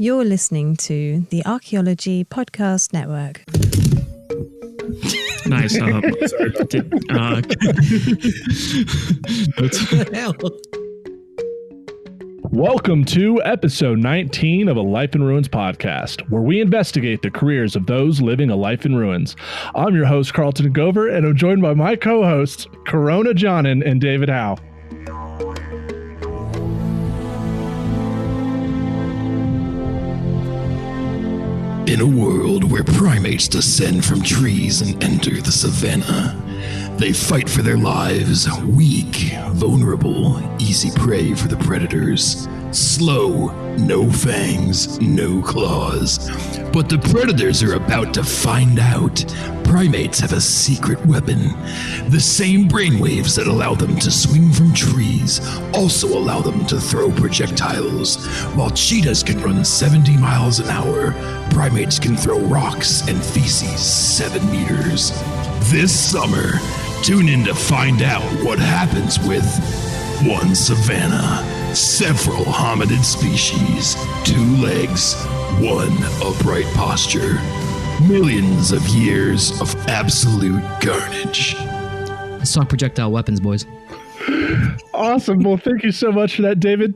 You're listening to the Archaeology Podcast Network. Nice. Sorry about that. Welcome to episode 19 of A Life in Ruins podcast, where we investigate the careers of those living a life in ruins. I'm your host, Carlton Gover, and I'm joined by my co-hosts, Corona Johnnon and David Howe. In a world where primates descend from trees and enter the savannah, they fight for their lives, weak, vulnerable, easy prey for the predators. Slow, no fangs, no claws. But the predators are about to find out. Primates have a secret weapon. The same brainwaves that allow them to swing from trees also allow them to throw projectiles. While cheetahs can run 70 miles an hour, primates can throw rocks and feces 7 meters. This summer, tune in to find out what happens with one savanna, several hominid species, 2 legs, 1 upright posture, millions of years of absolute carnage. Let's talk projectile weapons, boys. Awesome. Well, thank you so much for that, David.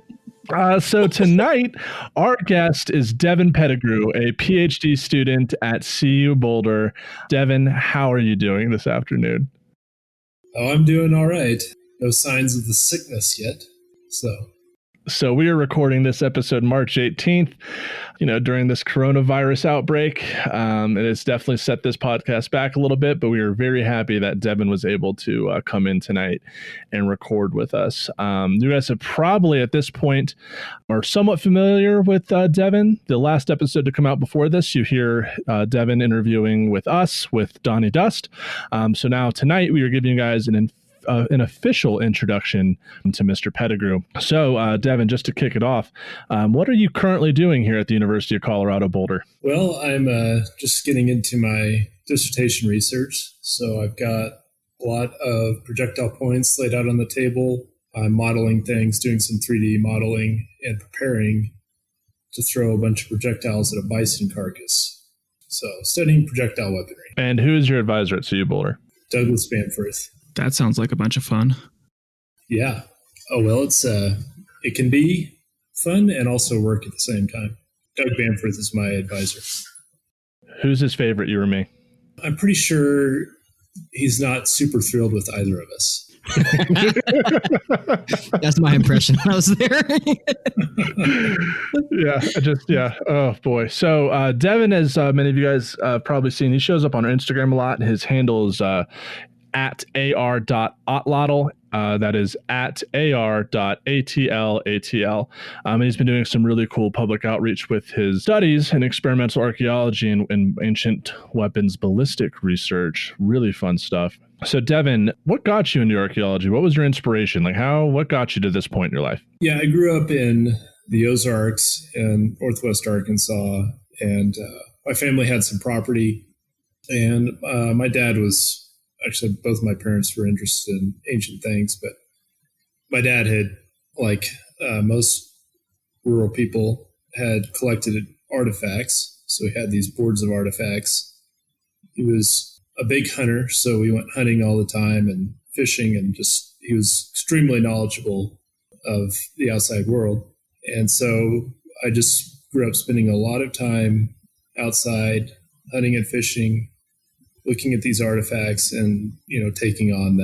So tonight, our guest is Devin Pettigrew, a PhD student at CU Boulder. Devin, how are you doing this afternoon? Oh, I'm doing all right. No signs of the sickness yet. So we are recording this episode March 18th, during this coronavirus outbreak. It has definitely set this podcast back a little bit, but we are very happy that Devin was able to come in tonight and record with us. You guys have probably at this point are somewhat familiar with Devin. The last episode to come out before this, you hear Devin interviewing with us, with Donnie Dust. So now tonight we are giving you guys an official introduction to Mr. Pettigrew. So, Devin, just to kick it off, what are you currently doing here at the University of Colorado Boulder? Well, I'm just getting into my dissertation research. So I've got a lot of projectile points laid out on the table. I'm modeling things, doing some 3D modeling, and preparing to throw a bunch of projectiles at a bison carcass. So studying projectile weaponry. And who is your advisor at CU Boulder? Douglas Bamforth. That sounds like a bunch of fun. Yeah. Oh, well, it can be fun and also work at the same time. Doug Bamforth is my advisor. Who's his favorite, you or me? I'm pretty sure he's not super thrilled with either of us. That's my impression. I was there. Yeah. Oh, boy. So Devin, as many of you guys probably seen, he shows up on Instagram a lot. His handle is at ar.otlotl. That is at ar.atlatl. And he's been doing some really cool public outreach with his studies in experimental archaeology and ancient weapons ballistic research. Really fun stuff. So, Devin, what got you into archaeology? What was your inspiration? What got you to this point in your life? Yeah, I grew up in the Ozarks in Northwest Arkansas, and my family had some property, and my dad was actually, both my parents were interested in ancient things, but my dad had, like most rural people, had collected artifacts. So he had these boards of artifacts. He was a big hunter, so we went hunting all the time and fishing, and he was extremely knowledgeable of the outside world. And so I just grew up spending a lot of time outside hunting and fishing, looking at these artifacts and, taking on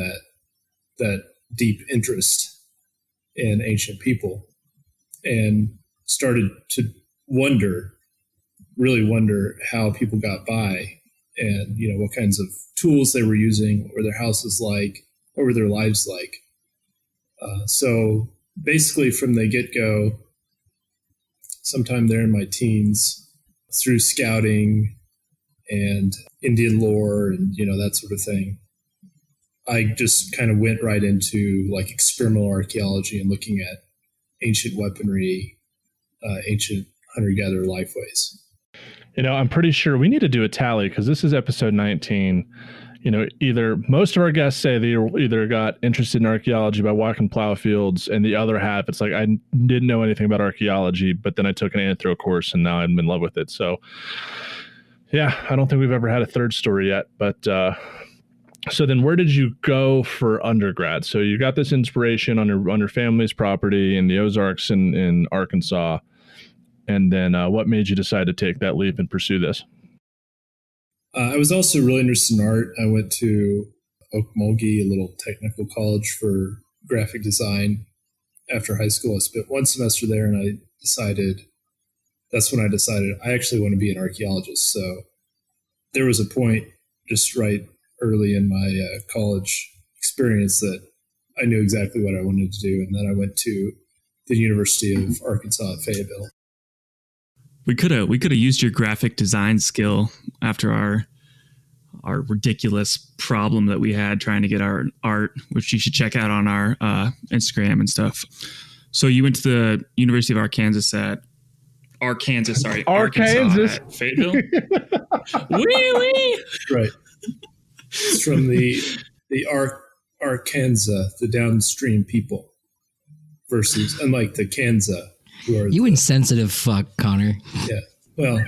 that deep interest in ancient people, and started to really wonder how people got by, and, what kinds of tools they were using, what were their houses like, what were their lives like. So basically from the get-go, sometime there in my teens, through scouting and Indian lore and, that sort of thing, I just kind of went right into experimental archaeology and looking at ancient weaponry, ancient hunter-gatherer lifeways. I'm pretty sure we need to do a tally because this is episode 19. either most of our guests say they either got interested in archaeology by walking plow fields, and the other half, it's like, I didn't know anything about archaeology, but then I took an anthro course and now I'm in love with it. So yeah, I don't think we've ever had a third story yet, but, so then where did you go for undergrad? So you got this inspiration on your family's property in the Ozarks in Arkansas. And then what made you decide to take that leap and pursue this? I was also really interested in art. I went to Okmulgee, a little technical college for graphic design after high school. I spent one semester there, and that's when I decided I actually want to be an archaeologist. So there was a point just right early in my college experience that I knew exactly what I wanted to do. And then I went to the University of Arkansas at Fayetteville. We could have used your graphic design skill after our ridiculous problem that we had trying to get our art, which you should check out on our Instagram and stuff. So you went to the University of Arkansas at Fayetteville. Wee. Right. It's from the Arkansas, the downstream people, versus unlike the Kansas. You insensitive fuck, Connor. Yeah. Well,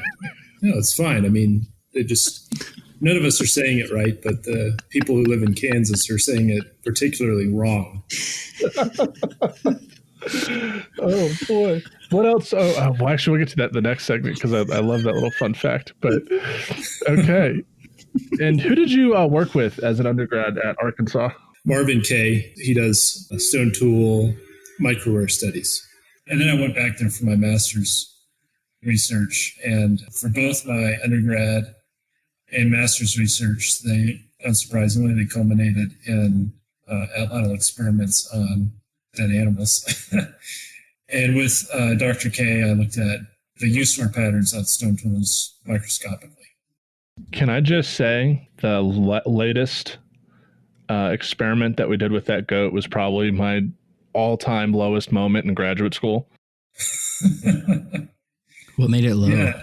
no, it's fine. I mean, none of us are saying it right, but the people who live in Kansas are saying it particularly wrong. Oh boy. What else? Well, actually, we'll get to that in the next segment because I love that little fun fact. But okay. And who did you work with as an undergrad at Arkansas? Marvin Kay. He does stone tool microware studies. And then I went back there for my master's research. And for both my undergrad and master's research, unsurprisingly, they culminated in outline experiments on dead animals. And with Dr. K, I looked at the use-wear patterns on stone tools microscopically. Can I just say the latest experiment that we did with that goat was probably my all-time lowest moment in graduate school. What made it low? Yeah.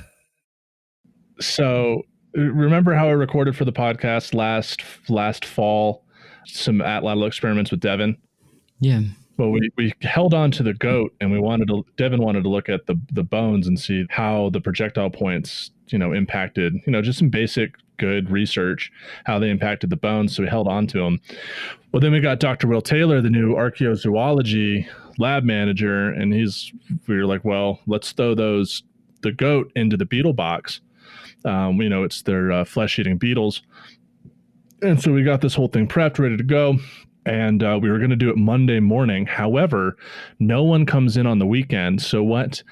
So remember how I recorded for the podcast last fall some at-lateral experiments with Devin? Yeah. Well, we held on to the goat, and Devin wanted to look at the bones and see how the projectile points, impacted, just some basic good research, how they impacted the bones. So we held on to them. Well, then we got Dr. Will Taylor, the new archaeozoology lab manager, and we were like, well, let's throw the goat into the beetle box. It's their flesh-eating beetles. And so we got this whole thing prepped, ready to go. And we were going to do it Monday morning. However, no one comes in on the weekend. So what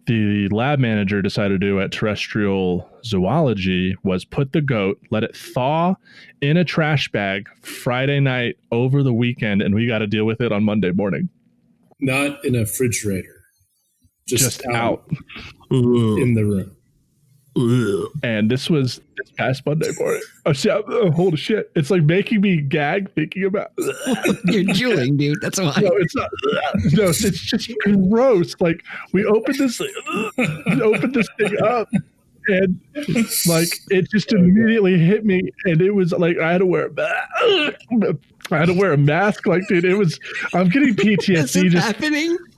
the lab manager decided to do at terrestrial zoology was put the goat, let it thaw in a trash bag Friday night over the weekend, and we got to deal with it on Monday morning. Not in a refrigerator. Just out Ooh. In the room. And this was this past Monday morning. Holy shit. It's like making me gag thinking about You're drooling, dude. That's why. No, it's not. No, it's just gross. Like we opened this thing up, and like it just immediately hit me, and it was like I had to wear a mask. Like, dude, I'm getting PTSD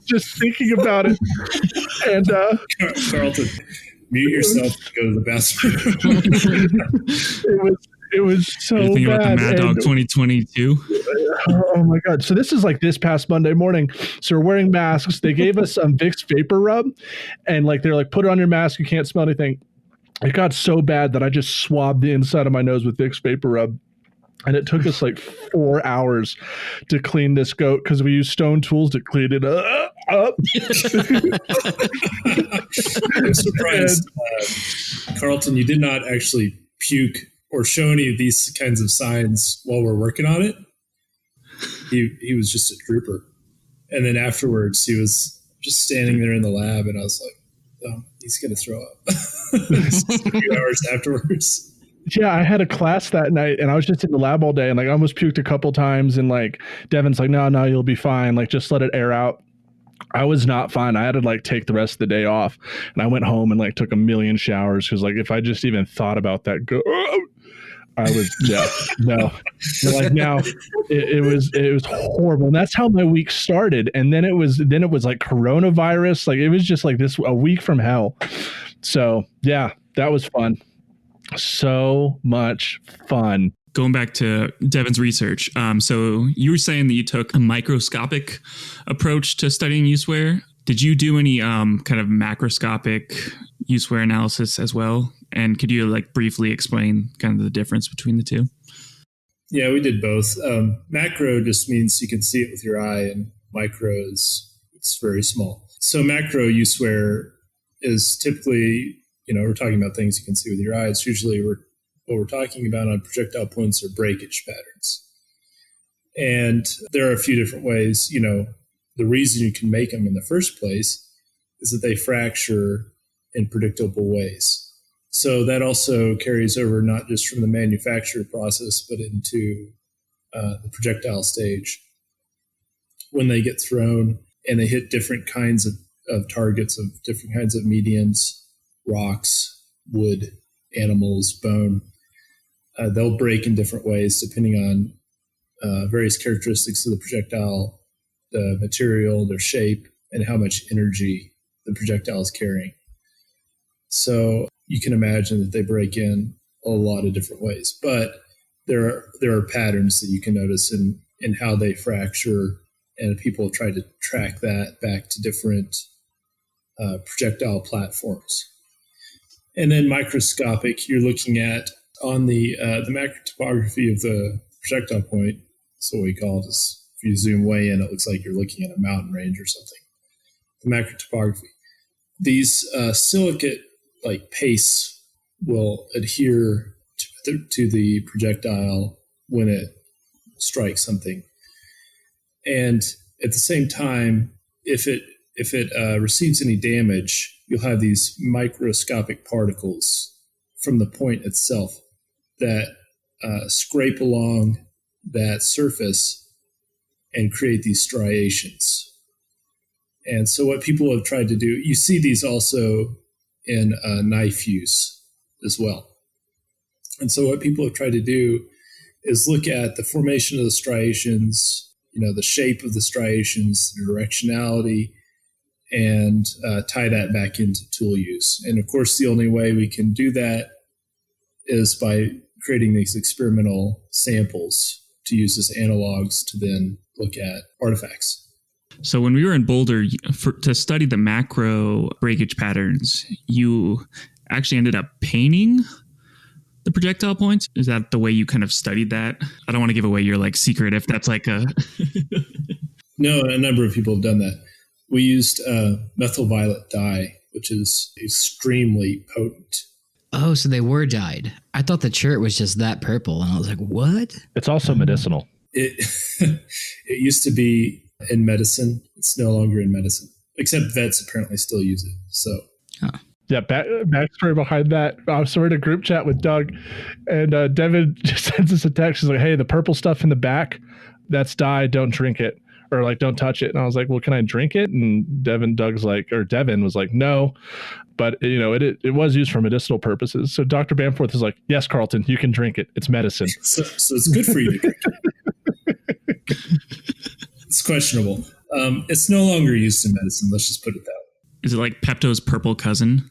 just thinking about it. And Carlton, mute yourself and go to the bathroom. It was so bad. About the Mad Dog 2022? Oh my God. So this is like this past Monday morning. So we're wearing masks. They gave us some Vicks Vapor Rub, and like they're like, put it on your mask. You can't smell anything. It got so bad that I just swabbed the inside of my nose with Vicks Vapor Rub. And it took us like 4 hours to clean this goat because we used stone tools to clean it up. I'm surprised, Carlton, you did not actually puke or show any of these kinds of signs while we're working on it. He was just a trooper. And then afterwards, he was just standing there in the lab, and I was like, oh, he's going to throw up. A few hours afterwards. Yeah, I had a class that night, and I was just in the lab all day, and like I almost puked a couple times, and like Devin's like, no, you'll be fine. Like, just let it air out. I was not fine. I had to like take the rest of the day off, and I went home and like took a million showers because like if I just even thought about that, I was no. Like now, it was horrible, and that's how my week started. And then it was like coronavirus. Like it was just like this a week from hell. So yeah, that was fun. So much fun. Going back to Devin's research, so you were saying that you took a microscopic approach to studying use-wear. Did you do any kind of macroscopic use-wear analysis as well? And could you like briefly explain kind of the difference between the two? Yeah, we did both. Macro just means you can see it with your eye, and micro it's very small. So macro use-wear is typically, we're talking about things you can see with your eye. It's usually what we're talking about on projectile points or breakage patterns. And there are a few different ways. The reason you can make them in the first place is that they fracture in predictable ways. So that also carries over not just from the manufacture process, but into the projectile stage. When they get thrown and they hit different kinds of targets of different kinds of mediums, rocks, wood, animals, bone, they'll break in different ways depending on various characteristics of the projectile, the material, their shape, and how much energy the projectile is carrying. So you can imagine that they break in a lot of different ways, but there are patterns that you can notice in how they fracture, and people have tried to track that back to different projectile platforms. And then microscopic, you're looking at on the macro topography of the projectile point. So what we call it is, if you zoom way in, it looks like you're looking at a mountain range or something. The macro topography. These silicate like paste will adhere to the projectile when it strikes something. And at the same time, if it receives any damage, you'll have these microscopic particles from the point itself that scrape along that surface and create these striations. And so what people have tried to do, you see these also in knife use as well. And so what people have tried to do is look at the formation of the striations, the shape of the striations, the directionality, and tie that back into tool use. And of course, the only way we can do that is by creating these experimental samples to use as analogs to then look at artifacts. So when we were in Boulder to study the macro breakage patterns, you actually ended up painting the projectile points. Is that the way you kind of studied that? I don't want to give away your like secret if that's like a... No, a number of people have done that. We used methyl violet dye, which is extremely potent. Oh, so they were dyed. I thought the shirt was just that purple, and I was like, what? It's also medicinal. It used to be in medicine. It's no longer in medicine, except vets apparently still use it. So, yeah, backstory behind that. So we're in a group chat with Doug, and Devin just sends us a text. He's like, "Hey, the purple stuff in the back, that's dye. Don't drink it, or like don't touch it." And I was like, "Well, can I drink it?" And Devin was like, "No." But it was used for medicinal purposes. So Dr. Bamforth is like, "Yes, Carlton, you can drink it. It's medicine." So it's good for you to drink it. It's questionable. It's no longer used in medicine. Let's just put it that way. Is it like Pepto's purple cousin?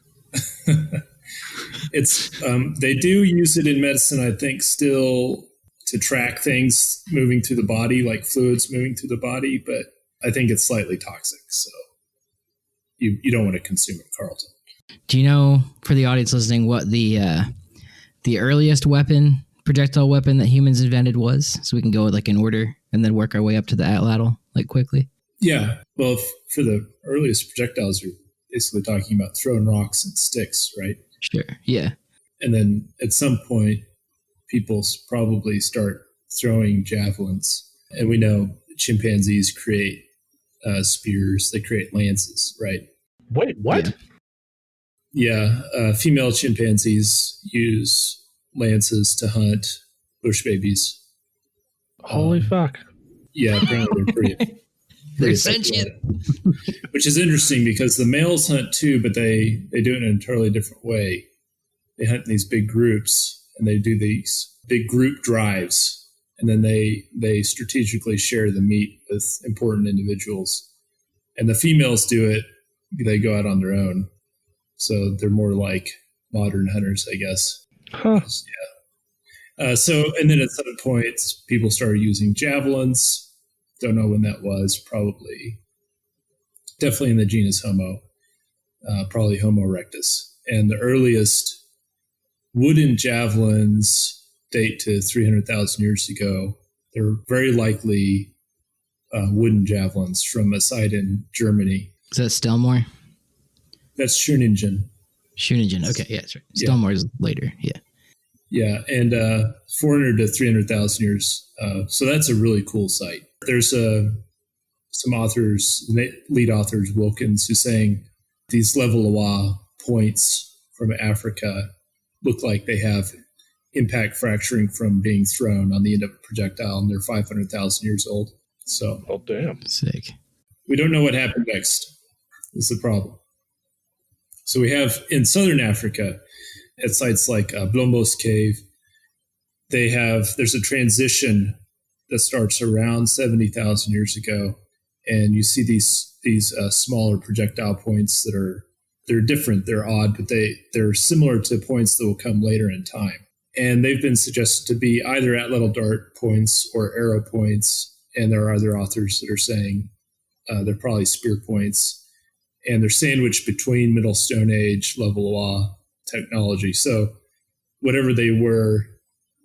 It's they do use it in medicine, I think, still to track things moving through the body, like fluids moving through the body. But I think it's slightly toxic. So you don't want to consume it, Carlton. Do you know, for the audience listening, what the earliest projectile weapon that humans invented was? So we can go like in order and then work our way up to the atlatl like quickly. Yeah. Well, for the earliest projectiles, you're basically talking about throwing rocks and sticks, right? Sure. Yeah. And then at some point, people probably start throwing javelins. And we know chimpanzees create spears. They create lances, right? Wait, what? Yeah. Female chimpanzees use lances to hunt bush babies. Holy fuck. Yeah, apparently they're pretty They're sentient. Which is interesting because the males hunt too, but they do it in an entirely different way. They hunt in these big groups and they do these big group drives, and then they strategically share the meat with important individuals. And the females do it, they go out on their own. So they're more like modern hunters, I guess. Huh. Yeah. And then at some point, people started using javelins. Don't know when that was, definitely in the genus Homo, probably Homo erectus. And the earliest wooden javelins date to 300,000 years ago. They're very likely wooden javelins from a site in Germany. Is that Stellmore? That's Schöningen. Schöningen. Okay, yeah, that's right. Stellmore is later. Yeah. Yeah, and 400 to 300,000 years. So that's a really cool site. There's some authors, lead authors, Wilkins, who's saying these Levallois points from Africa look like they have impact fracturing from being thrown on the end of a projectile, and they're 500,000 years old. So, oh damn, sick. We don't know what happened next. Is the problem. So we have in southern Africa, at sites like Blombos Cave, there's a transition that starts around 70,000 years ago, and you see these smaller projectile points they're different, they're odd, but they're similar to points that will come later in time. And they've been suggested to be either atlatl dart points or arrow points, and there are other authors that are saying they're probably spear points, and they're sandwiched between Middle Stone Age Levallois technology. So whatever they were,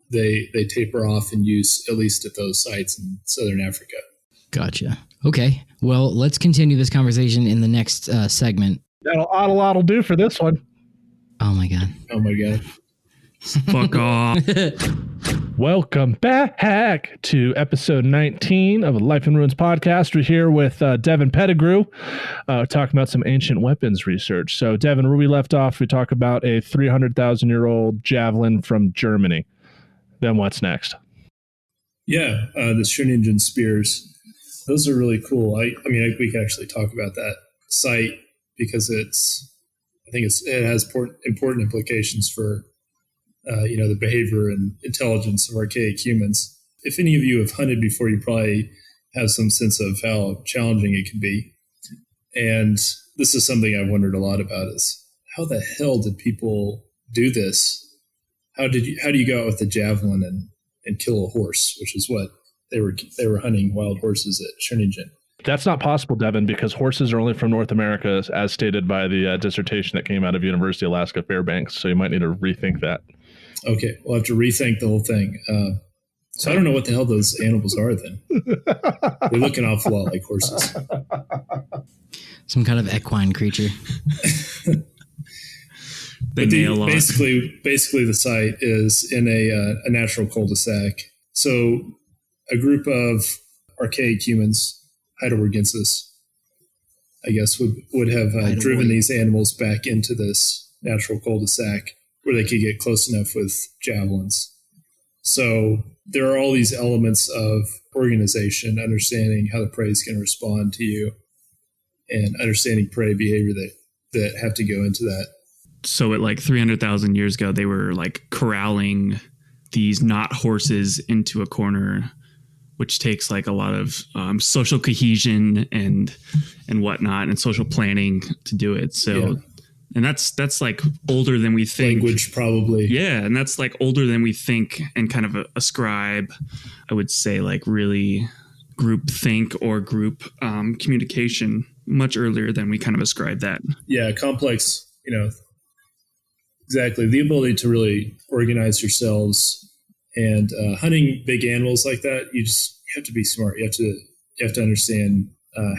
they taper off in use, at least at those sites in southern Africa. Gotcha. Okay. Well, let's continue this conversation in the next segment. That'll do for this one. Oh my god. Oh my god. Fuck off. Welcome back to episode 19 of the Life in Ruins podcast. We're here with Devin Pettigrew, talking about some ancient weapons research. So, Devin, where we left off, we talk about a 300,000-year-old javelin from Germany. Then what's next? Yeah, the Schöningen spears. Those are really cool. I mean, we could actually talk about that site because it has important implications for the behavior and intelligence of archaic humans. If any of you have hunted before, you probably have some sense of how challenging it can be. And this is something I've wondered a lot about: is how the hell did people do this? How do you go out with a javelin and kill a horse, which is what they were hunting wild horses at Schöningen. That's not possible, Devin, because horses are only from North America, as stated by the dissertation that came out of University of Alaska Fairbanks. So you might need to rethink that. Okay, we'll have to rethink the whole thing. So I don't know what the hell those animals are then. They look an awful lot like horses. Some kind of equine creature. Basically, the site is in a natural cul-de-sac. So a group of archaic humans, Heidelbergensis, I guess, would have driven these animals back into this natural cul-de-sac where they could get close enough with javelins. So there are all these elements of organization, understanding how the prey is going to respond to you, and understanding prey behavior that have to go into that. So at like 300,000 years ago, they were like corralling these not horses into a corner, which takes like a lot of social cohesion and whatnot, and social planning to do it. So, yeah. And that's like older than we think. Language, probably. Yeah, and that's like older than we think, and kind of ascribe, I would say, like really group think or group communication much earlier than we kind of ascribe that. Yeah, complex, exactly. The ability to really organize yourselves, and hunting big animals like that, you have to be smart. You have to understand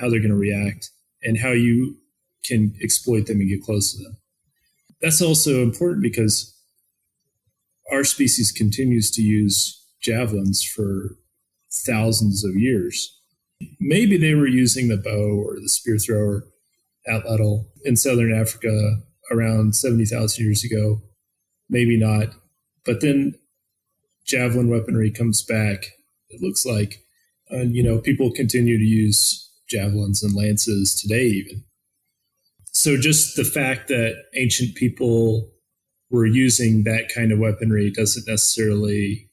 how they're going to react and how you can exploit them and get close to them. That's also important because our species continues to use javelins for thousands of years. Maybe they were using the bow or the spear thrower atlatl in southern Africa around 70,000 years ago. Maybe not. But then javelin weaponry comes back, it looks like. And, people continue to use javelins and lances today even. So just the fact that ancient people were using that kind of weaponry doesn't necessarily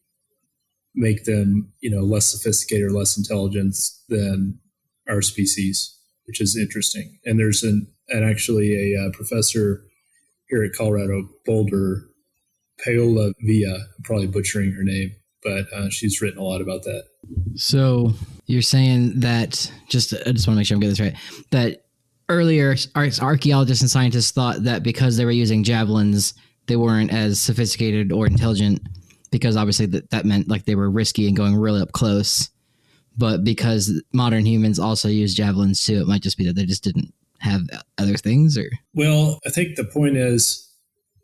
make them, less sophisticated or less intelligent than our species, which is interesting. And there's actually a professor here at Colorado Boulder, Paola Villa, I'm probably butchering her name, but she's written a lot about that. So you're saying that, I just want to make sure I'm getting this right, that earlier archaeologists and scientists thought that because they were using javelins, they weren't as sophisticated or intelligent, because obviously that meant like they were risky and going really up close. But because modern humans also use javelins too, it might just be that they just didn't have other things. Or well, I think the point is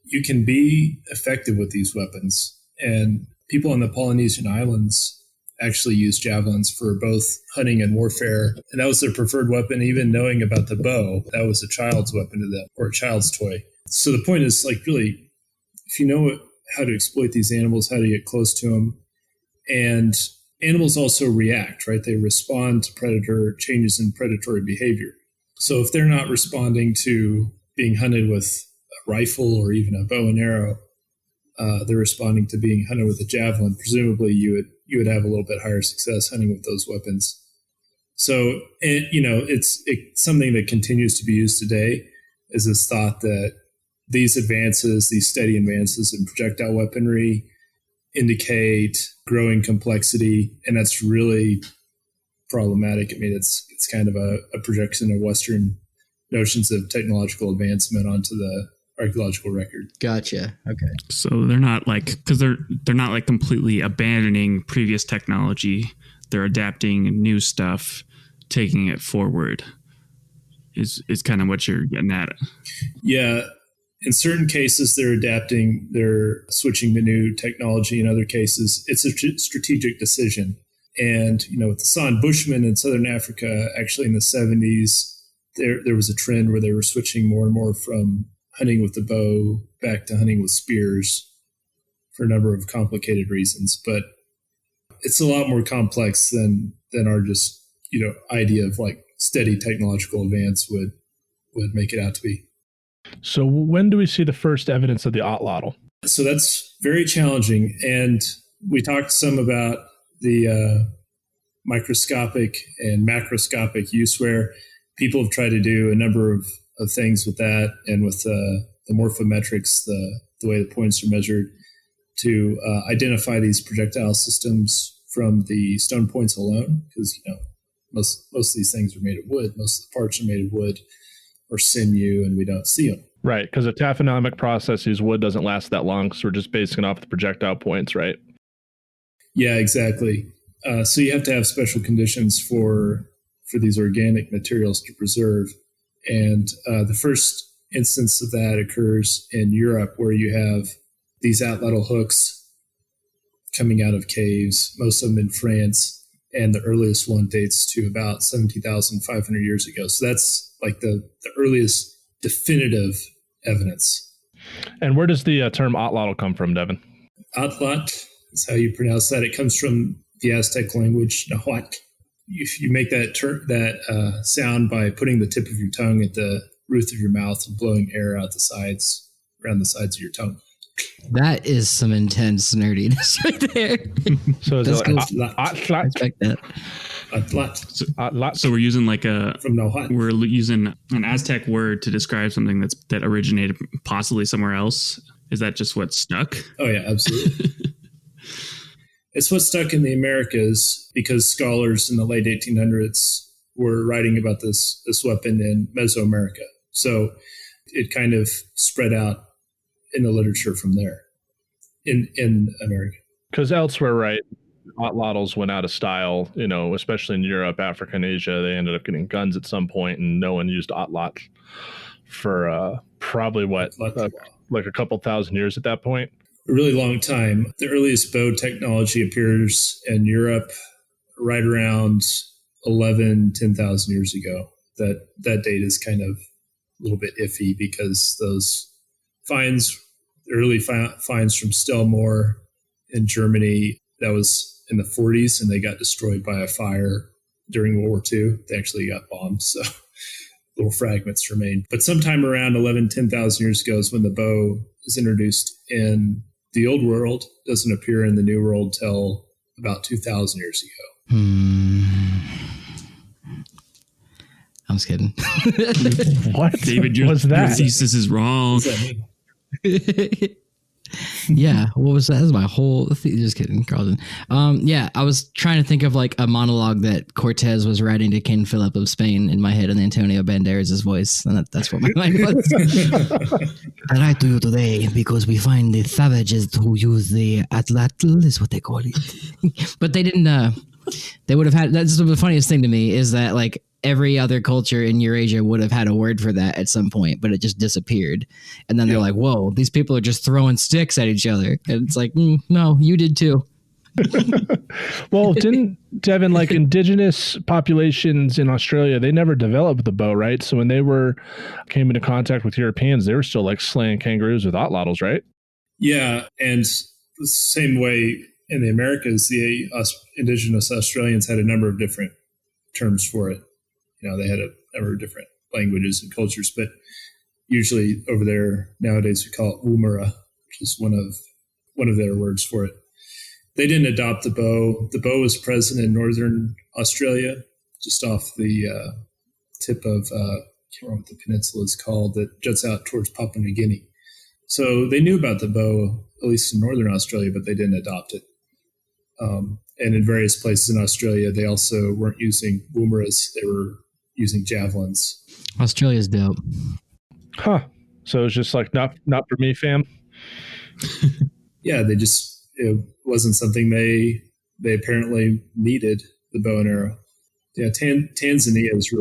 you can be effective with these weapons, and people on the Polynesian islands actually used javelins for both hunting and warfare, and that was their preferred weapon. Even knowing about the bow, that was a child's weapon to them, or a child's toy. So the point is, like, really, if you know how to exploit these animals, how to get close to them, and animals also react, right? They respond to predator changes in predatory behavior. So if they're not responding to being hunted with a rifle or even a bow and arrow, they're responding to being hunted with a javelin. Presumably, you would have a little bit higher success hunting with those weapons. So, it's something that continues to be used today, is this thought that these steady advances in projectile weaponry indicate growing complexity, and that's really problematic. I mean, it's kind of a projection of Western notions of technological advancement onto the archaeological record. Gotcha. Okay. So they're not because they're not like completely abandoning previous technology. They're adapting new stuff, taking it forward. Is kind of what you're getting at. Yeah. In certain cases, they're adapting, they're switching to new technology. In other cases, it's a strategic decision. And, with the San Bushmen in Southern Africa, actually in the 70s, there was a trend where they were switching more and more from hunting with the bow back to hunting with spears for a number of complicated reasons. But it's a lot more complex than our just, idea of like steady technological advance would make it out to be. So when do we see the first evidence of the otlotl? So that's very challenging. And we talked some about the microscopic and macroscopic use, where people have tried to do a number of things with that, and with the morphometrics, the way the points are measured, to identify these projectile systems from the stone points alone, because most of these things are made of wood. Most of the parts are made of wood or sinew, and we don't see them. Right, because a taphonomic processes, wood doesn't last that long, so we're just basing it off the projectile points, right? Yeah, exactly. So you have to have special conditions for these organic materials to preserve. And the first instance of that occurs in Europe, where you have these atlotl hooks coming out of caves, most of them in France. And the earliest one dates to about 17,500 years ago. So that's like the earliest definitive evidence. And where does the term otlotl come from, Devin? Atlat is how you pronounce that. It comes from the Aztec language, Nahuatl. If you make that sound by putting the tip of your tongue at the roof of your mouth and blowing air out around the sides of your tongue. That is some intense nerdiness right there. So is it like I respect that. Atlat. So we're using From Nahuatl. we're using an Aztec word to describe something that originated possibly somewhere else. Is that just what stuck? Oh yeah, absolutely. It's what stuck in the Americas, because scholars in the late 1800s were writing about this weapon in Mesoamerica. So it kind of spread out in the literature from there in America. Because elsewhere, right, otlotls went out of style, especially in Europe, Africa, and Asia. They ended up getting guns at some point, and no one used otlotl for probably like a couple thousand years at that point. A really long time. The earliest bow technology appears in Europe right around 10,000 years ago. That date is kind of a little bit iffy, because those early finds from Stellmore in Germany, that was in the 40s, and they got destroyed by a fire during World War II. They actually got bombed, so little fragments remain. But sometime around 10,000 years ago is when the bow is introduced in the Old World. Doesn't appear in the New World till about 2,000 years ago. I'm just kidding. What? David, was your that? thesis is wrong. What does that mean? Yeah, what was that? That was my whole just kidding, Carlton. Yeah, I was trying to think of like a monologue that Cortez was writing to King Philip of Spain in my head, and Antonio Banderas' voice, and that's what my mind was. I write to you today because we find the savages who use the atlatl is what they call it. But they didn't. They would have had. That's the funniest thing to me is that like every other culture in Eurasia would have had a word for that at some point, but it just disappeared. And then they're like, whoa, these people are just throwing sticks at each other. And it's like, no, you did too. Well, didn't Devin, like indigenous populations in Australia, they never developed the bow, right? So when they came into contact with Europeans, they were still like slaying kangaroos with atlatls, right? Yeah, and the same way in the Americas, the indigenous Australians had a number of different terms for it. You know, they had a number of different languages and cultures, but usually over there nowadays we call it woomera, which is one of their words for it. They didn't adopt the bow. The bow was present in northern Australia, just off the tip of I can't remember what the peninsula is called that juts out towards Papua New Guinea. So they knew about the bow, at least in northern Australia, but they didn't adopt it. And in various places in Australia, they also weren't using woomeras; they were using javelins. Australia's dope. Huh. So it's just like not for me, fam. Yeah, it wasn't something they apparently needed, the bow and arrow. Yeah, Tanzania is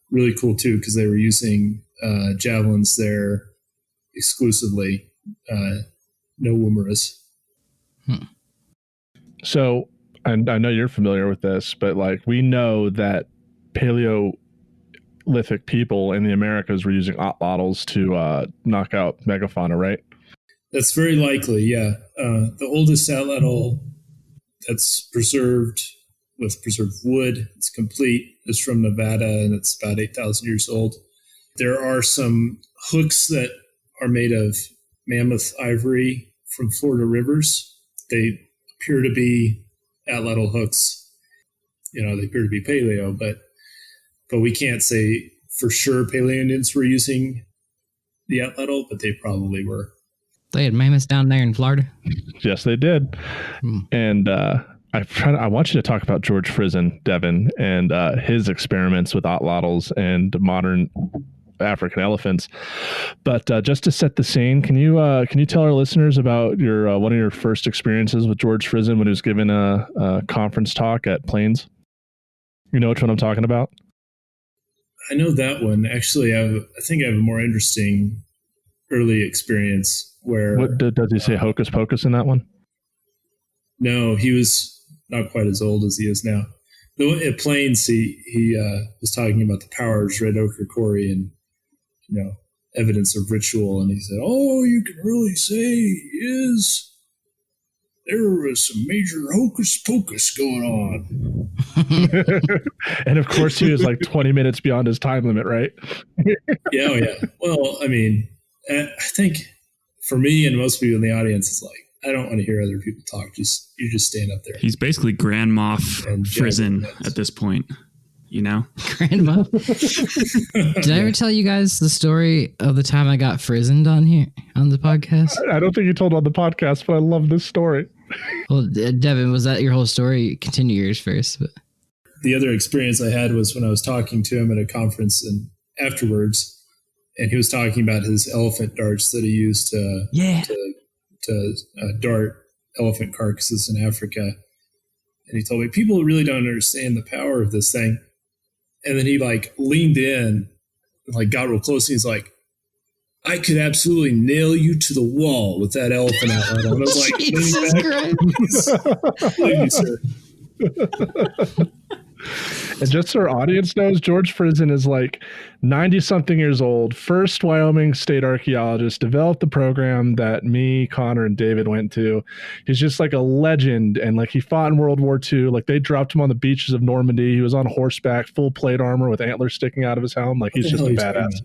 really cool too because they were using javelins there exclusively, no woomeras. So, and I know you're familiar with this, but like we know that Paleolithic people in the Americas were using atlatls to knock out megafauna, right? That's very likely, yeah. The oldest atlatl that's preserved with preserved wood, it's complete, is from Nevada, and it's about 8,000 years old. There are some hooks that are made of mammoth ivory from Florida rivers. They appear to be atlatl hooks. You know, they appear to be paleo, but we can't say for sure Paleo-Indians were using the atlatl, but they probably were. They had mammoths down there in Florida. Yes, they did. And I want you to talk about George Frizen, Devin, and his experiments with atlatls and modern African elephants. But just to set the scene, can you tell our listeners about your one of your first experiences with George Frizen when he was giving a conference talk at Plains? You know which one I'm talking about? I know that one. Actually, I think I have a more interesting early experience where... What does he say, hocus pocus in that one? No, he was not quite as old as he is now. Though at Plains, he was talking about the powers, red ochre quarry, and evidence of ritual, and he said, "Oh, you can really say there was some major hocus pocus going on." And of course, he was like 20 minutes beyond his time limit, right? Yeah, oh yeah. Well, I mean, I think for me and most people in the audience, it's like, I don't want to hear other people talk. You just stand up there. He's basically Grand Moff Frizen at this point, you know? Grandma. Did I ever tell you guys the story of the time I got frizened on here on the podcast? I don't think you told on the podcast, but I love this story. Well, Devin, was that your whole story? Continue yours first. But the other experience I had was when I was talking to him at a conference and afterwards, and he was talking about his elephant darts that he used to dart elephant carcasses in Africa. And he told me, people really don't understand the power of this thing. And then he like leaned in and like got real close. And he's like, I could absolutely nail you to the wall with that elephant outlet. And I was like, Jesus Christ. And just so our audience knows, George Frizen is like 90-something years old, first Wyoming state archaeologist, developed the program that me, Connor, and David went to. He's just like a legend, and like he fought in World War II. Like they dropped him on the beaches of Normandy. He was on horseback, full plate armor with antlers sticking out of his helm. Like he's just a badass.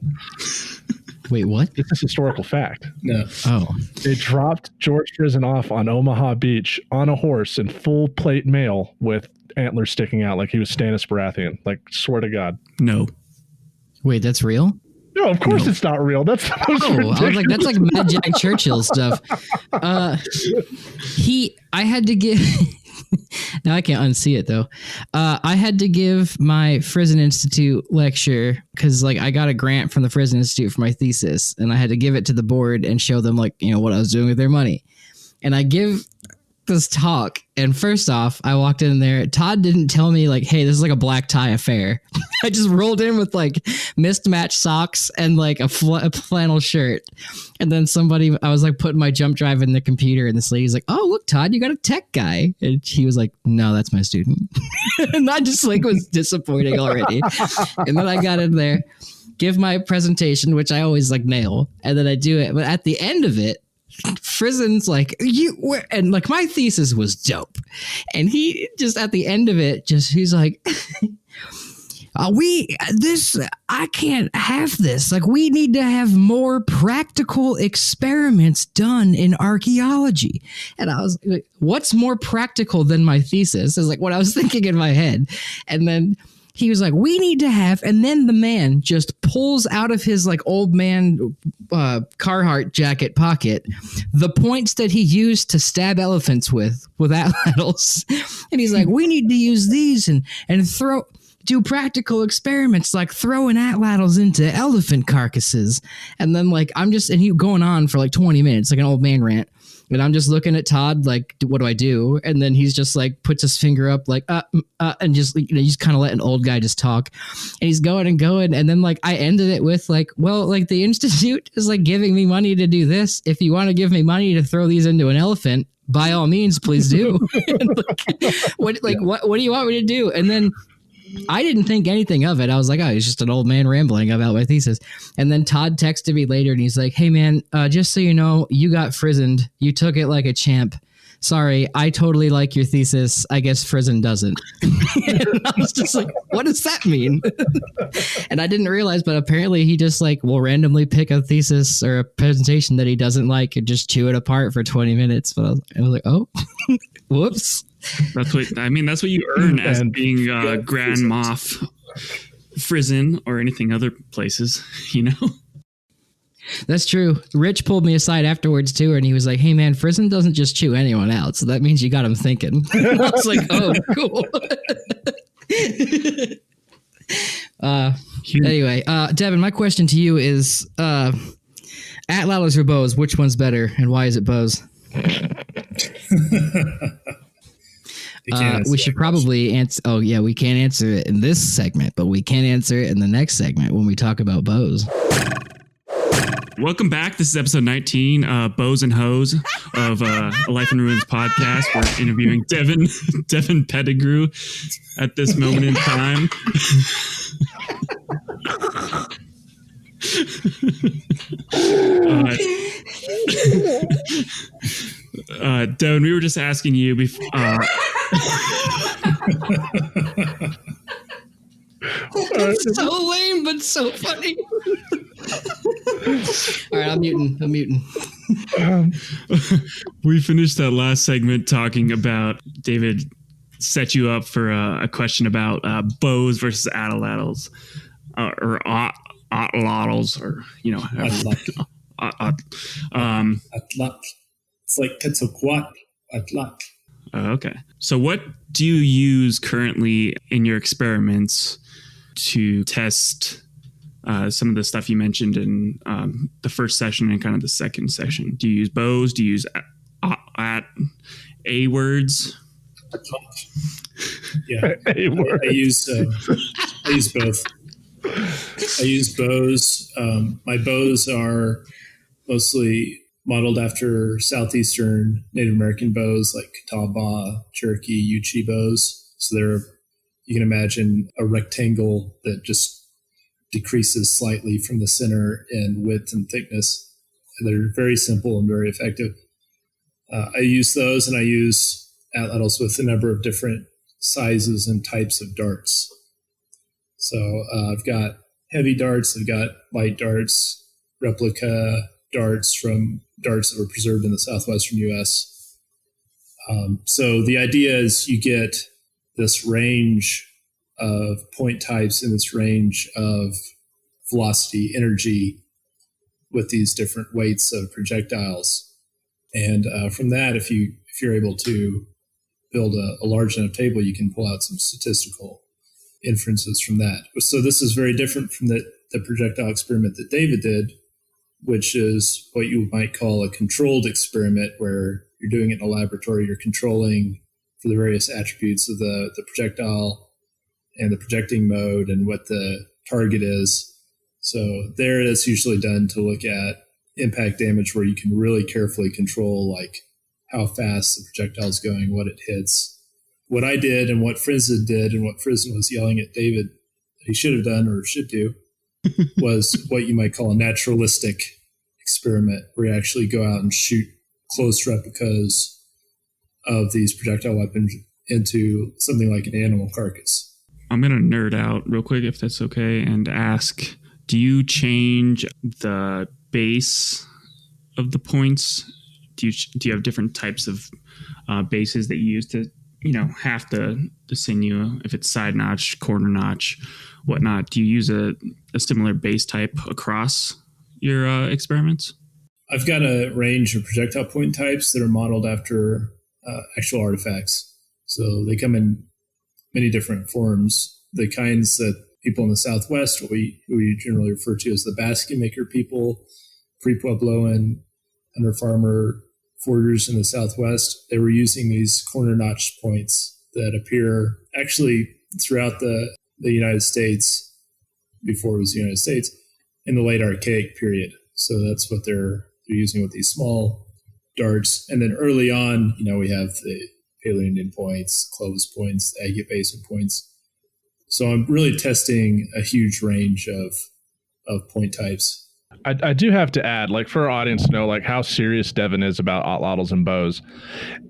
Wait, what? It's a historical fact. No. Oh, They dropped George Frizen off on Omaha Beach on a horse in full plate mail with antlers sticking out like he was Stannis Baratheon. Like, swear to God. No. wait, that's real? No, of course it's not real. That's the most Oh, ridiculous. I was like, that's like Mad Jack Churchill stuff. I had to give. Now I can't unsee it though. I had to give my Frizen Institute lecture because like I got a grant from the Frizen Institute for my thesis, and I had to give it to the board and show them like what I was doing with their money. And I give this talk, and first off, I walked in there. Todd didn't tell me like, hey, this is like a black tie affair. I just rolled in with like mismatched socks and like a flannel shirt. And then I was like putting my jump drive in the computer, and this lady's like, oh, look, Todd, you got a tech guy. And he was like, no, that's my student. And I just like was disappointing already. And then I got in there, give my presentation, which I always like nail. And then I do it. But at the end of it, Frizen's like, and like my thesis was dope. And he just at the end of it, he's like, I can't have this. Like, we need to have more practical experiments done in archaeology. And I was like, what's more practical than my thesis? Is like what I was thinking in my head. And then he was like, we need to have, and then the man just pulls out of his like old man Carhartt jacket pocket the points that he used to stab elephants with atlatls. And he's like, we need to use these and do practical experiments like throwing atlatls into elephant carcasses. And then like, and he going on for like 20 minutes, like an old man rant. And I'm just looking at Todd, like, what do I do? And then he's just like, puts his finger up, like, and just, he's kind of letting an old guy just talk. And he's going and going. And then like, I ended it with like, well, like the Institute is like giving me money to do this. If you want to give me money to throw these into an elephant, by all means, please do. What do you want me to do? And then I didn't think anything of it. I was like, oh, he's just an old man rambling about my thesis. And then Todd texted me later and he's like, hey man, just so you know, you got frizened. You took it like a champ. Sorry, I totally like your thesis. I guess Frizen doesn't. And I was just like, what does that mean? And I didn't realize, but apparently he just like will randomly pick a thesis or a presentation that he doesn't like and just chew it apart for 20 minutes. But I was like, oh, whoops. That's what you earn as being Grand Moff Frizen or anything other places, That's true. Rich pulled me aside afterwards too, and he was like, hey man, Frizen doesn't just chew anyone out, so that means you got him thinking. I was like, oh, cool. Anyway, Devin, my question to you is atlatls or bows, which one's better and why is it bows? We should probably answer. Oh yeah, we can't answer it in this segment, but we can answer it in the next segment when we talk about bows. Welcome back. This is episode 19, Bows and Hoes of A Life in Ruins podcast. We're interviewing Devin Pettigrew at this moment in time. Devin, we were just asking you before. That's so lame, but so funny. All right, I'm muting. We finished that last segment talking about David set you up for a question about bows versus atlatls, or atlatls, or Atlat. It's like Quetzalcoatl. Atlat. Okay. So what do you use currently in your experiments to test some of the stuff you mentioned in the first session and kind of the second session? Do you use bows? Do you use A words? Yeah, I use both. I use bows. My bows are mostly modeled after southeastern Native American bows like Catawba, Cherokee, Yuchi bows. So you can imagine a rectangle that just decreases slightly from the center in width and thickness. And they're very simple and very effective. I use those, and I use atlatls with a number of different sizes and types of darts. So I've got heavy darts, I've got light darts, replica darts from darts that were preserved in the southwestern U.S. So the idea is you get this range of point types and this range of velocity, energy with these different weights of projectiles. And from that, if you're able to build a large enough table, you can pull out some statistical inferences from that. So this is very different from the projectile experiment that David did, which is what you might call a controlled experiment, where you're doing it in a laboratory, you're controlling for the various attributes of the projectile and the projecting mode and what the target is. So there it's usually done to look at impact damage, where you can really carefully control like how fast the projectile is going, what it hits. What I did and what Friesen did and what Friesen was yelling at David he should have done or should do was what you might call a naturalistic experiment, where you actually go out and shoot close replicas of these projectile weapons into something like an animal carcass. I'm going to nerd out real quick, if that's okay, and ask, do you change the base of the points? Do you have different types of bases that you use to, half the sinew, if it's side notch, corner notch, whatnot? Do you use a similar base type across your experiments? I've got a range of projectile point types that are modeled after actual artifacts. So they come in many different forms. The kinds that people in the Southwest, what we generally refer to as the basket maker people, pre-Puebloan, under farmer foragers in the Southwest, they were using these corner notch points that appear actually throughout the United States, before it was the United States, in the late Archaic period. So that's what they're using with these small darts. And then early on, we have the Paleo-Indian points, Clovis points, the Agate Basin points. So I'm really testing a huge range of point types. I do have to add, like, for our audience to know, like, how serious Devin is about atlatls and bows,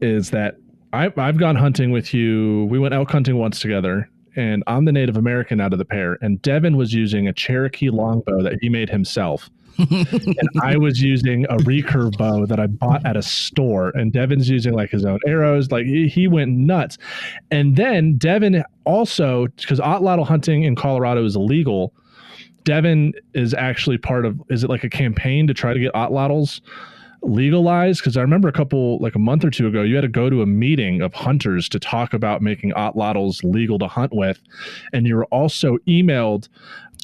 is that I've gone hunting with you. We went elk hunting once together, and I'm the Native American out of the pair, and Devin was using a Cherokee longbow that he made himself. And I was using a recurve bow that I bought at a store, and Devin's using like his own arrows. Like he went nuts. And then Devin also, because atlatl hunting in Colorado is illegal, Devin is actually part of, is it like a campaign to try to get atlatls legalized? Because I remember a month or two ago, you had to go to a meeting of hunters to talk about making atlatls legal to hunt with. And you were also emailed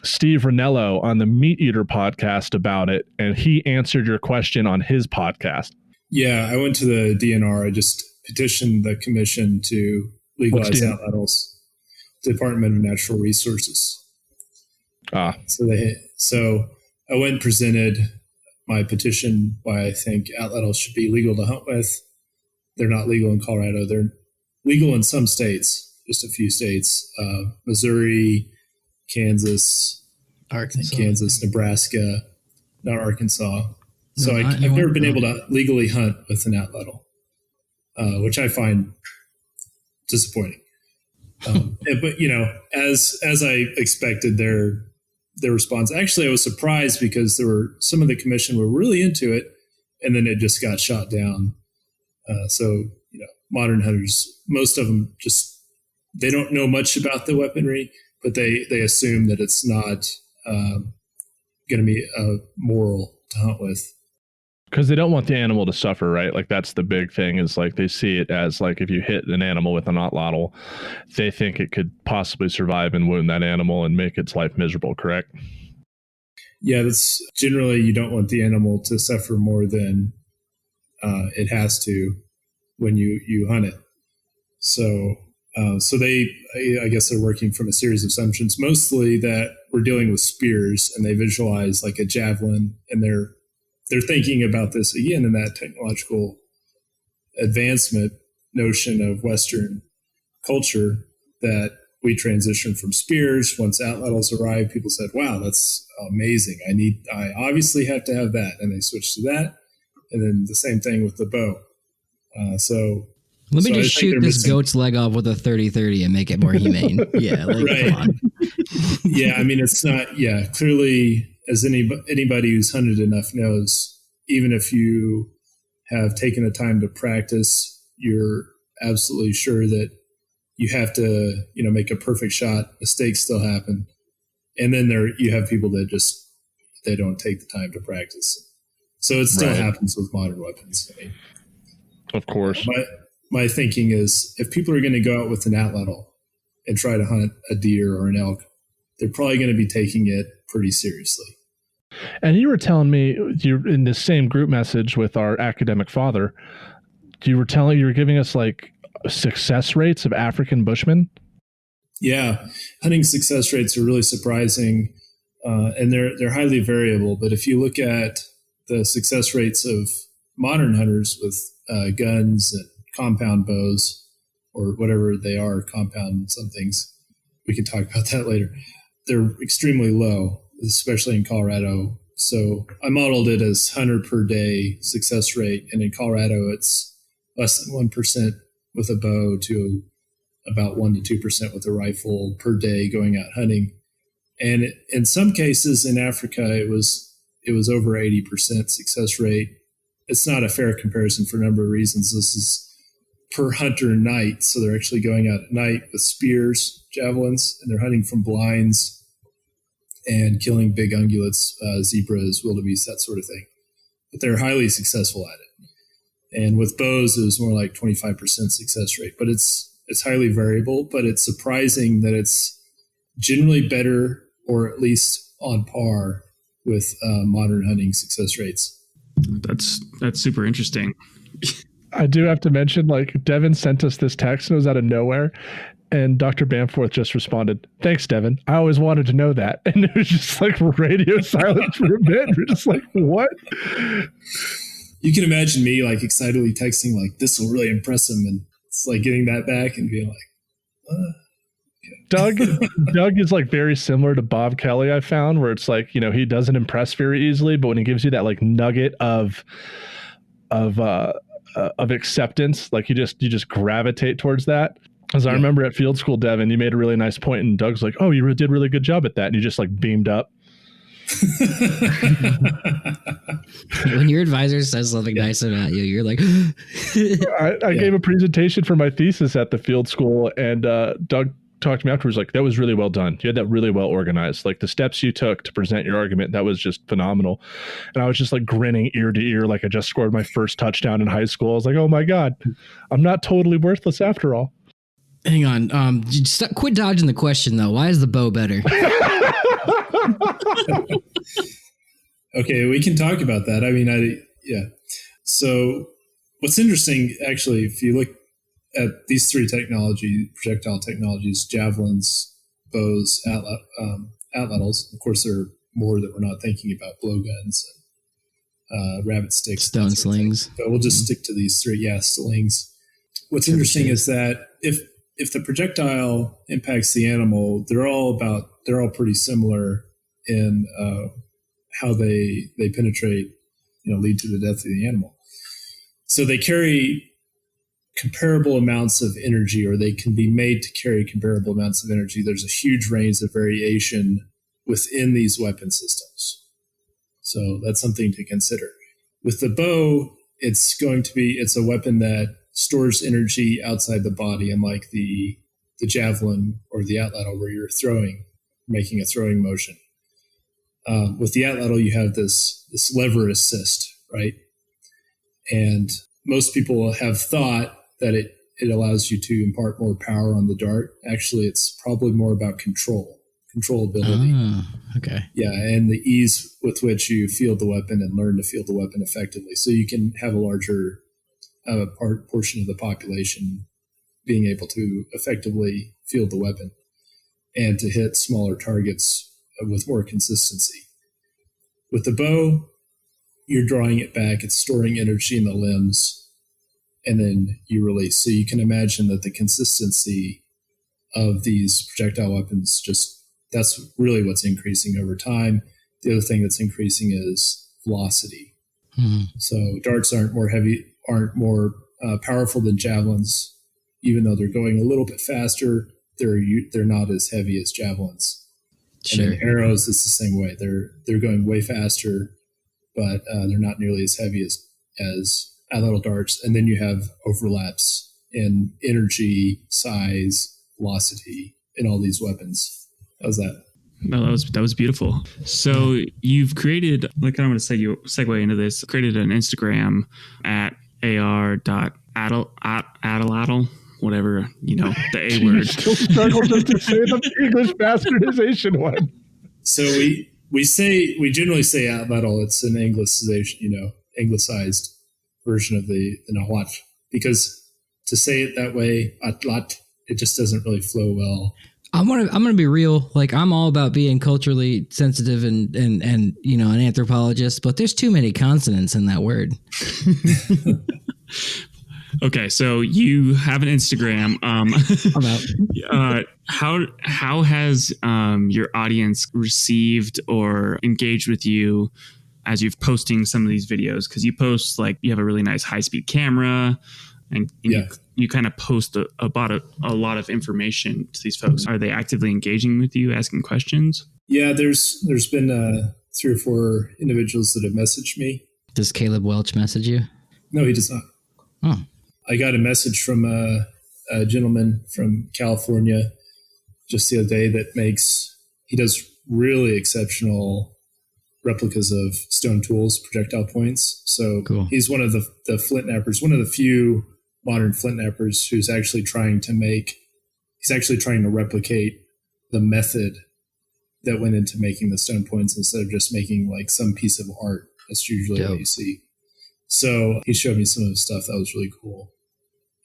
Steve Ranello on the Meat Eater podcast about it, and he answered your question on his podcast. Yeah, I went to the DNR. I just petitioned the commission to legalize atlatls, Department of Natural Resources. So I went and presented my petition why I think atlatls should be legal to hunt with. They're not legal in Colorado. They're legal in some states, just a few states, Missouri, Kansas, Nebraska, not Arkansas. So I've never been able to legally hunt with an atlatl, which I find disappointing. But as I expected, their response. Actually, I was surprised because some of the commission were really into it, and then it just got shot down. So modern hunters, most of them they don't know much about the weaponry, but they assume that it's not going to be moral to hunt with. Because they don't want the animal to suffer, right? Like that's the big thing, is like they see it as like if you hit an animal with an atlatl, they think it could possibly survive and wound that animal and make its life miserable, correct? Yeah, that's generally, you don't want the animal to suffer more than it has to when you hunt it. So I guess they're working from a series of assumptions, mostly that we're dealing with spears, and they visualize like a javelin, and they're thinking about this again in that technological advancement notion of Western culture, that we transitioned from spears. Once atlatls arrived, people said, wow, that's amazing. I obviously have to have that. And they switched to that. And then the same thing with the bow. Let me just shoot this goat's leg off with a 30-30 and make it more humane. Yeah. Right. Come on. Yeah. I mean, it's not, clearly as anybody who's hunted enough knows, even if you have taken the time to practice, you're absolutely sure that you have to, make a perfect shot. Mistakes still happen. And then you have people that they don't take the time to practice. So it still happens with modern weapons. I mean, of course. My thinking is, if people are going to go out with an atlatl and try to hunt a deer or an elk, they're probably going to be taking it pretty seriously. And you were telling me, you in the same group message with our academic father, you were giving us like success rates of African bushmen. Yeah, hunting success rates are really surprising, and they're highly variable. But if you look at the success rates of modern hunters with guns and compound bows, or whatever they are, compound some things, we can talk about that later, they're extremely low, especially in Colorado. So I modeled it as hunter per day success rate, and in Colorado it's less than 1% with a bow to about 1% to 2% with a rifle per day going out hunting. And in some cases in Africa, it was over 80% success rate. It's not a fair comparison for a number of reasons. This is per hunter night. So they're actually going out at night with spears, javelins, and they're hunting from blinds and killing big ungulates, zebras, wildebeest, that sort of thing. But they're highly successful at it. And with bows, it was more like 25% success rate. But it's highly variable, but it's surprising that it's generally better, or at least on par with modern hunting success rates. That's super interesting. I do have to mention, like, Devin sent us this text and it was out of nowhere. And Dr. Bamforth just responded, "Thanks, Devin. I always wanted to know that." And it was just like radio silence for a bit. We're just like, what? You can imagine me like excitedly texting like, "This will really impress him." And it's like getting that back and being like, Doug is like very similar to Bob Kelly, I found, where it's like, he doesn't impress very easily, but when he gives you that like nugget of acceptance, like you just gravitate towards that. As I remember at field school, Devin, you made a really nice point, and Doug's like, "Oh, you did really good job at that," and you just like beamed up. When your advisor says something nice about you, you're like, I gave a presentation for my thesis at the field school, and Doug talked to me afterwards, like, "That was really well done. You had that really well organized. Like the steps you took to present your argument, that was just phenomenal." And I was just like grinning ear to ear, like I just scored my first touchdown in high school. I was like, "Oh my God, I'm not totally worthless after all." Hang on. Quit dodging the question though. Why is the bow better? Okay, we can talk about that. I mean, So what's interesting, actually, if you look at these three projectile technologies, javelins, bows, atlatls, of course, there are more that we're not thinking about, blowguns, and rabbit sticks. Stone slings. But we'll just stick to these three. Yeah, slings. What's interesting is that if the projectile impacts the animal, they're all pretty similar in how they penetrate, lead to the death of the animal. So they carry comparable amounts of energy, or they can be made to carry comparable amounts of energy. There's a huge range of variation within these weapon systems. So that's something to consider. With the bow, it's a weapon that stores energy outside the body, unlike the javelin or the atlatl where you're making a throwing motion. With the atlatl, you have this lever assist, right? And most people have thought that it allows you to impart more power on the dart. Actually, it's probably more about controllability. Okay. Yeah, and the ease with which you field the weapon and learn to field the weapon effectively. So you can have a larger portion of the population being able to effectively field the weapon and to hit smaller targets with more consistency. With the bow, you're drawing it back, it's storing energy in the limbs, and then you release. So you can imagine that the consistency of these projectile weapons, that's really what's increasing over time. The other thing that's increasing is velocity. So darts aren't more powerful than javelins, even though they're going a little bit faster. They're not as heavy as javelins. Sure. And then arrows, it's the same way. They're going way faster, but they're not nearly as heavy as atlatl darts. And then you have overlaps in energy, size, velocity in all these weapons. How's that? No, that was beautiful. So you've created, like, I'm going to segue into this, created an Instagram at ar.atlatl, whatever, the A word. Still struggle just to say the English bastardization one. So we generally say atlatl. It's an Anglicization, anglicized version of the Nahuatl, because to say it that way, atlat, it just doesn't really flow well. I'm gonna be real. Like, I'm all about being culturally sensitive and an anthropologist, but there's too many consonants in that word. Okay, so you have an Instagram. I'm out. How has your audience received or engaged with you as you've posting some of these videos? Because you post, like, you have a really nice high-speed camera, and you kind of post about a lot of information to these folks. Are they actively engaging with you, asking questions? Yeah, there's been 3 or 4 individuals that have messaged me. Does Caleb Welch message you? No, he does not. Oh. I got a message from a gentleman from California just the other day that he does really exceptional replicas of stone tools, projectile points. So cool. He's one of the flint knappers, one of the few modern flint knappers who's actually trying to replicate the method that went into making the stone points instead of just making like some piece of art. That's usually what you see. So he showed me some of the stuff that was really cool,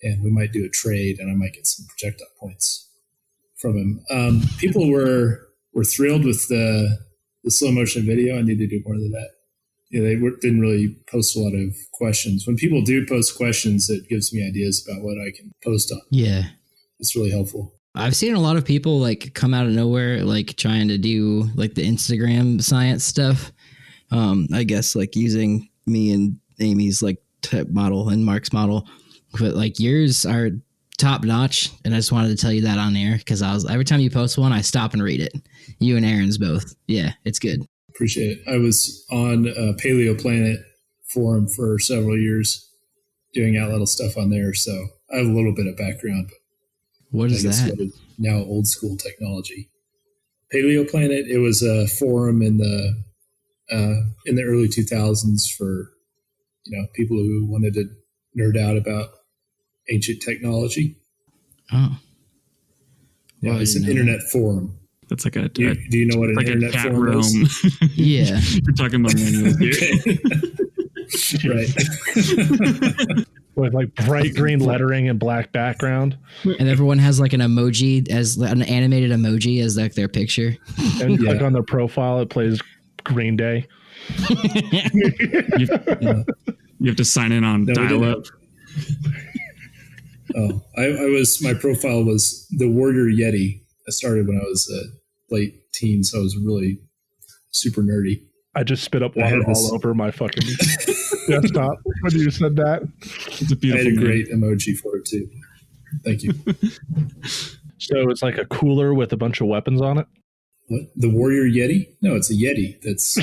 and we might do a trade, and I might get some projectile points from him. People were thrilled with the slow motion video. I need to do more than that. Yeah, they didn't really post a lot of questions. When people do post questions, it gives me ideas about what I can post on. Yeah, it's really helpful. I've seen a lot of people like come out of nowhere, like trying to do like the Instagram science stuff. I guess like using me and Amy's like type model and Mark's model, but like yours are top notch. And I just wanted to tell you that on air, because every time you post one, I stop and read it. You and Aaron's both. Yeah, it's good. Appreciate it. I was on Paleo Planet forum for several years doing atlatl stuff on there, so I have a little bit of background. What is that? What is now old school technology. Paleo Planet. It was a forum in the early 2000s for people who wanted to nerd out about ancient technology. Oh, yeah, it's an internet forum. That's like a. Do you know what an internet forum is? Yeah, you're talking about manuals here. Right. With like bright green lettering and black background, and everyone has like an emoji, as an animated emoji as like their picture. And click on their profile, it plays Green Day. You have to sign in on dial-up. Oh, my profile was the Warrior Yeti. I started when I was late teen, so I was really super nerdy. I just spit up water all over my fucking desktop when you said that. It's a beautiful. I had a great emoji for it too. Thank you. So it's like a cooler with a bunch of weapons on it? What? The Warrior Yeti? No, it's a Yeti. That's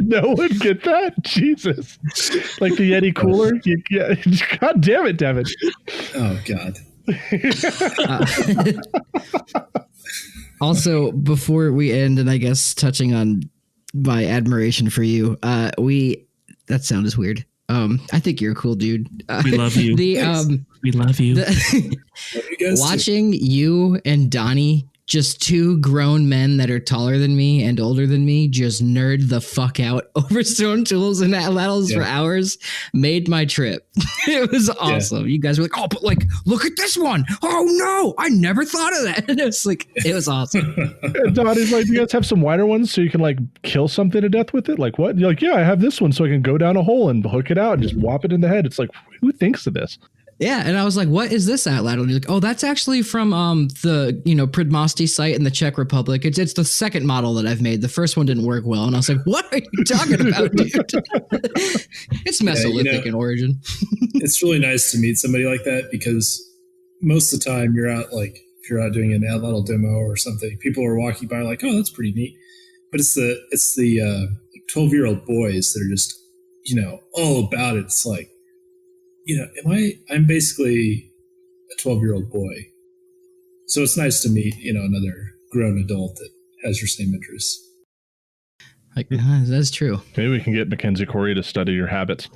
no one get that? Jesus. Like the Yeti cooler? God damn it, Devin. Oh, God. Also, before we end, and I guess touching on my admiration for you, that sound is weird. I think you're a cool dude. We love you. We love you. Watching you and Donnie, just 2 grown men that are taller than me and older than me, just nerd the fuck out over stone tools and atlatls for hours, made my trip. It was awesome. You guys were like, oh, but like, look at this one. Oh no, I never thought of that. And it was awesome. And Donnie's like, you guys have some wider ones so you can like kill something to death with it? Like what? You're like, yeah, I have this one so I can go down a hole and hook it out and just whop it in the head. It's like, who thinks of this? Yeah, and I was like, what is this atlatl? And he's like, oh, that's actually from the Pridmosty site in the Czech Republic. It's the second model that I've made. The first one didn't work well. And I was like, what are you talking about, dude? It's Mesolithic in origin. It's really nice to meet somebody like that, because most of the time you're out, like, if if you're out doing an little demo or something, people are walking by like, oh, that's pretty neat. But it's the 12-year-old boys that are just, all about it. It's like, I'm basically a 12-year-old boy. So it's nice to meet, another grown adult that has your same interests. Like, that's true. Maybe we can get Mackenzie Corey to study your habits.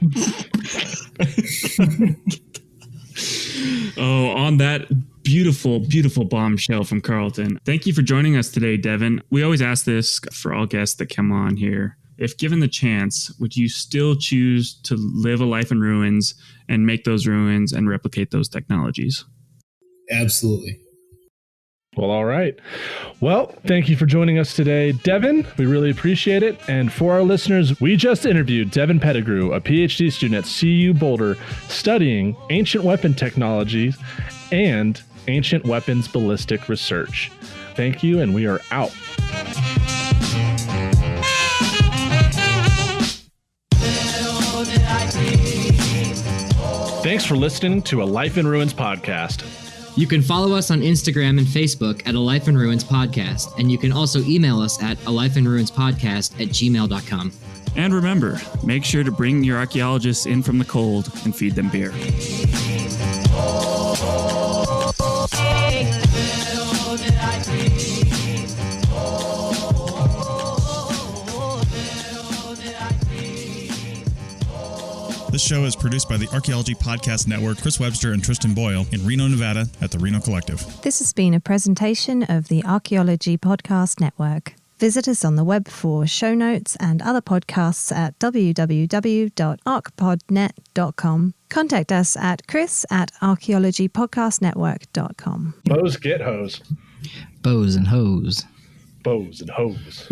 Oh, on that beautiful, beautiful bombshell from Carlton. Thank you for joining us today, Devin. We always ask this for all guests that come on here. If given the chance, would you still choose to live a life in ruins and make those ruins and replicate those technologies? Absolutely. Well, all right. Well, thank you for joining us today, Devin. We really appreciate it. And for our listeners, we just interviewed Devin Pettigrew, a PhD student at CU Boulder, studying ancient weapon technologies and ancient weapons ballistic research. Thank you, and we are out. Thanks for listening to A Life in Ruins podcast. You can follow us on Instagram and Facebook at A Life in Ruins Podcast, and you can also email us at alifeinruinspodcast@gmail.com. And remember, make sure to bring your archaeologists in from the cold and feed them beer. This show is produced by the Archaeology Podcast Network, Chris Webster and Tristan Boyle in Reno, Nevada at the Reno Collective. This has been a presentation of the Archaeology Podcast Network. Visit us on the web for show notes and other podcasts at www.archpodnet.com. Contact us at chris@archaeologypodcastnetwork.com. Bows get hose. Bows and hose. Bows and hose.